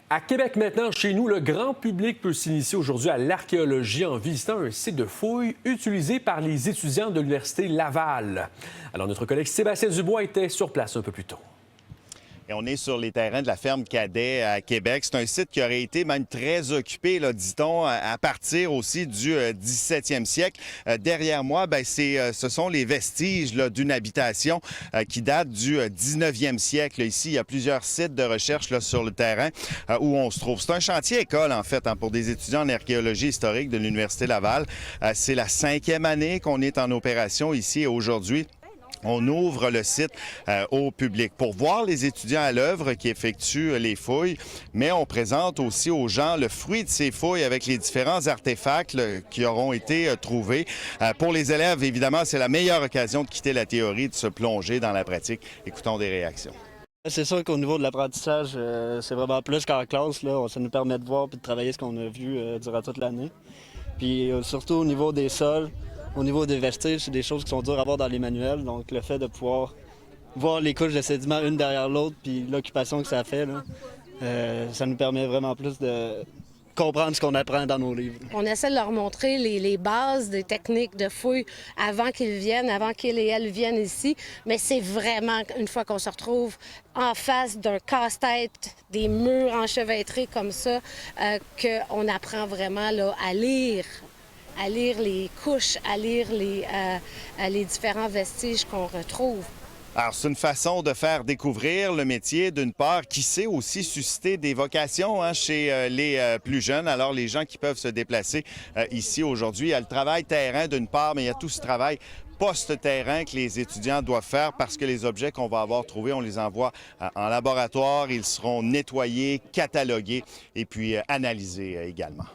À Québec maintenant, chez nous, le grand public peut s'initier aujourd'hui à l'archéologie en visitant un site de fouilles utilisé par les étudiants de l'Université Laval. Alors, notre collègue Sébastien Dubois était sur place un peu plus tôt. Et on est sur les terrains de la ferme Cadet à Québec. C'est un site qui aurait été même très occupé, dit-on, à partir aussi du 17e siècle. Derrière moi, ce sont les vestiges d'une habitation qui date du 19e siècle. Ici, il y a plusieurs sites de recherche sur le terrain où on se trouve. C'est un chantier école, en fait, pour des étudiants en archéologie historique de l'Université Laval. C'est la 5e année qu'on est en opération ici et aujourd'hui. On ouvre le site au public pour voir les étudiants à l'œuvre qui effectuent les fouilles, mais on présente aussi aux gens le fruit de ces fouilles avec les différents artefacts qui auront été trouvés. Pour les élèves, évidemment, c'est la meilleure occasion de quitter la théorie, de se plonger dans la pratique. Écoutons des réactions. C'est sûr qu'au niveau de l'apprentissage, c'est vraiment plus qu'en classe. Là. Ça nous permet de voir et de travailler ce qu'on a vu durant toute l'année. Puis surtout au niveau des sols, au niveau des vestiges, c'est des choses qui sont dures à voir dans les manuels. Donc, le fait de pouvoir voir les couches de sédiments une derrière l'autre, puis l'occupation que ça fait, ça nous permet vraiment plus de comprendre ce qu'on apprend dans nos livres. On essaie de leur montrer les bases des techniques de fouille avant qu'ils viennent, avant qu'ils et elles viennent ici. Mais c'est vraiment, une fois qu'on se retrouve en face d'un casse-tête, des murs enchevêtrés comme ça, qu'on apprend vraiment à lire les couches, à lire les différents vestiges qu'on retrouve. Alors, c'est une façon de faire découvrir le métier, d'une part, qui sait aussi susciter des vocations chez les plus jeunes. Alors, les gens qui peuvent se déplacer ici aujourd'hui, il y a le travail terrain d'une part, mais il y a tout ce travail post-terrain que les étudiants doivent faire parce que les objets qu'on va avoir trouvés, on les envoie en laboratoire, ils seront nettoyés, catalogués et puis analysés également.